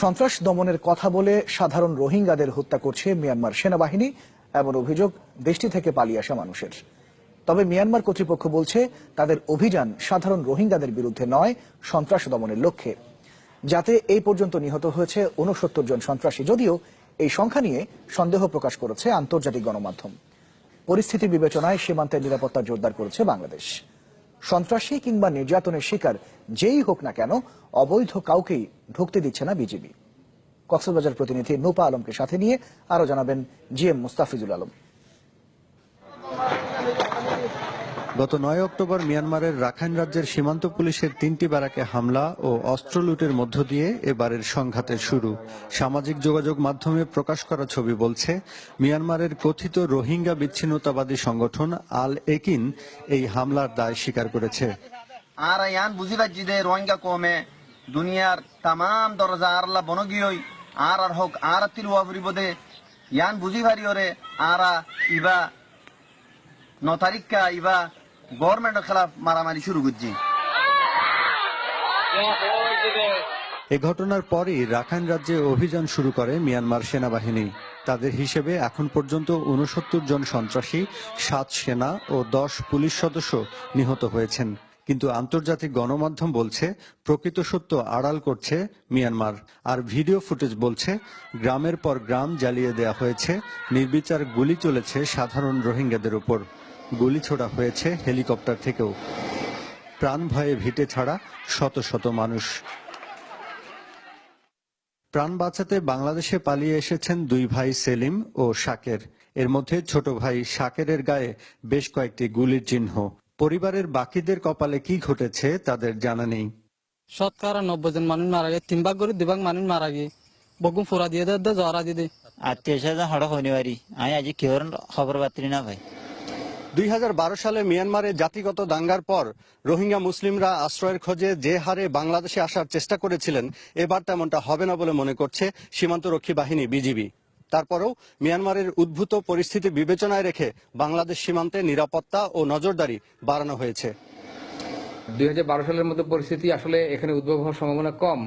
সন্ত্রাস দমনের কথা বলে সাধারণ রোহিঙ্গাদের হত্যা করছে মিয়ানমার সেনাবাহিনী, এমন অভিযোগ দেশটি থেকে পালিয়ে আসা মানুষের। তবে মিয়ানমার কর্তৃপক্ষ বলছে তাদের অভিযান সাধারণ রোহিঙ্গাদের বিরুদ্ধে নয়, সন্ত্রাস দমনের লক্ষ্যে। যাতে এই পর্যন্ত নিহত হয়েছে ৬৯ জন সন্ত্রাসী, যদিও এই সংখ্যা নিয়ে সন্দেহ প্রকাশ করেছে আন্তর্জাতিক গণমাধ্যম। পরিস্থিতি বিবেচনায় সীমান্তের নিরাপত্তা জোরদার করেছে বাংলাদেশ। সন্ত্রাসী কিংবা নির্যাতনের শিকার যেই হোক না কেন, অবৈধ কাউকেই ঢুকতে দিচ্ছে না বিজিবি। কক্সবাজার প্রতিনিধি নূপা আলমকে সাথে নিয়ে আরো জানাবেন জিএম মুস্তাফিজুল আলম। গত ৯ অক্টোবর মিয়ানমারের রাখাইন রাজ্যের সীমান্ত পুলিশের ৩টি ব্যারাকে হামলা ও অস্ত্র লুটের মধ্য দিয়ে এবারের সংঘাতের শুরু। সামাজিক যোগাযোগ মাধ্যমে প্রকাশ করা ছবি বলছে, মিয়ানমারের কথিত রোহিঙ্গা বিচ্ছিন্নতাবাদী সংগঠন আল একিন এই হামলার দায় স্বীকার করেছে। আর ইয়ান বুঝি পাচ্ছি যে রোহিঙ্গা কমে দুনিয়ার তাম দরজা আরলা বনগিয়ই আর হোক আর তিলুয়া ফুরিবদে ইয়ান বুঝি ভারি ওরে আর ইবা ৯ তারিখা ইবা গভর্নমেন্টের খেলাফ মারামারি শুরু করছি। এ ঘটনার পরই রাখাইন রাজ্যে অভিযান শুরু করে মিয়ানমার সেনাবাহিনী। তাদের হিসেবে এখন পর্যন্ত ৬৯ জন সন্ত্রাসী, ৭ সেনা ও ১০ পুলিশ সদস্য নিহত হয়েছেন। কিন্তু আন্তর্জাতিক গণমাধ্যম বলছে প্রকৃত সত্য আড়াল করছে মিয়ানমার। আর ভিডিও ফুটেজ বলছে গ্রামের পর গ্রাম জ্বালিয়ে দেয়া হয়েছে, নির্বিচার গুলি চলেছে সাধারণ রোহিঙ্গাদের উপর। গুলি ছোড়া হয়েছে হেলিকপ্টার থেকেও। প্রাণ ভয়ে ভিটে ছাড়া শত শত মানুষ। প্রাণ বাঁচাতে বাংলাদেশে পালিয়ে এসেছেন ২ ভাই সেলিম ও শাকের। এর মধ্যে ছোট ভাই শাকেরের গায়ে বেশ কয়েকটি গুলির চিহ্ন। পরিবারের বাকিদের কপালে কি ঘটেছে তাদের জানা নেই। শতকরা ৯০ জন মানুষ মারা গিয়ে, ৩ ভাগ করে ২ ভাগ মানুষ মারা গিয়ে বকুম ফুরা দিয়ে দেয়, জরা দিয়ে দেয়। আত্মীয় স্বজন হড় শনিবারই আমি আজ কেউর খবর পাত্রী না ভাই। ২০১২ সালে মিয়ানমারে জাতিগত দাঙ্গার পর রোহিঙ্গা মুসলিমরা আশ্রয়ের খোঁজে যে হারে বাংলাদেশে আসার চেষ্টা করেছিলেন, এবার তেমনটা হবে না বলে মনে করছে সীমান্তরক্ষী বাহিনী বিজিবি। তারপরেও মিয়ানমারের উদ্ভূত পরিস্থিতি বিবেচনায় রেখে বাংলাদেশ সীমান্তে নিরাপত্তা ও নজরদারি বাড়ানো হয়েছে। ২০১২ সালের মতো পরিস্থিতি আসলে এখানে উদ্ভব হওয়ার সম্ভাবনা কম।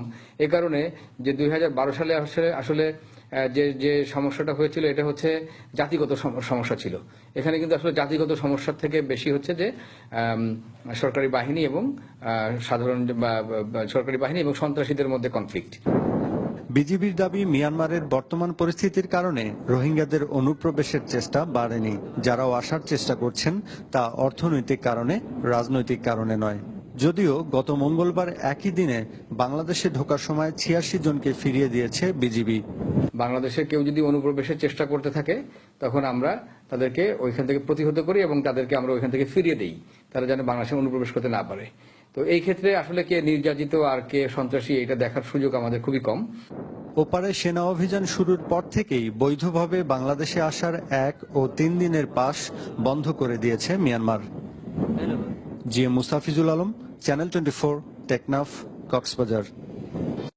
এ কারণে যে ২০১২ সালে আসলে যে সমস্যাটা হয়েছিল, এটা হচ্ছে জাতিগত সমস্যা ছিল। এখানে কিন্তু আসলে জাতিগত সমস্যার থেকে বেশি হচ্ছে যে সরকারি বাহিনী এবং সরকারি বাহিনী এবং সন্ত্রাসীদের মধ্যে কনফ্লিক্ট। বিজিবির দাবি, মিয়ানমারের বর্তমান পরিস্থিতির কারণে রোহিঙ্গাদের অনুপ্রবেশের চেষ্টা বাড়েনি। যারাও আসার চেষ্টা করছেন তা অর্থনৈতিক কারণে, রাজনৈতিক কারণে নয়। যদিও গত মঙ্গলবার একই দিনে বাংলাদেশে ঢোকার সময় ৮৬ জনকে ফিরিয়ে দিয়েছে বিজিবি। বাংলাদেশে কেউ যদি অনুপ্রবেশের চেষ্টা করতে থাকে, তখন আমরা তাদেরকে ওইখান থেকে প্রতিহত করি এবং তাদেরকে আমরা ওইখান থেকে ফিরিয়ে দেই, তারা যেন বাংলাদেশে অনুপ্রবেশ করতে না পারে। তো এই ক্ষেত্রে আসলে কে নির্যাতিত আর কে সন্ত্রাসী, এটা দেখার সুযোগ আমাদের খুবই কম। ওপারে সেনা অভিযান শুরুর পর থেকেই বৈধভাবে বাংলাদেশে আসার ১ ও ৩ দিনের পাস বন্ধ করে দিয়েছে Myanmar. GM Mustafizul Alam, channel 24, Teknaf, Cox's Bazar.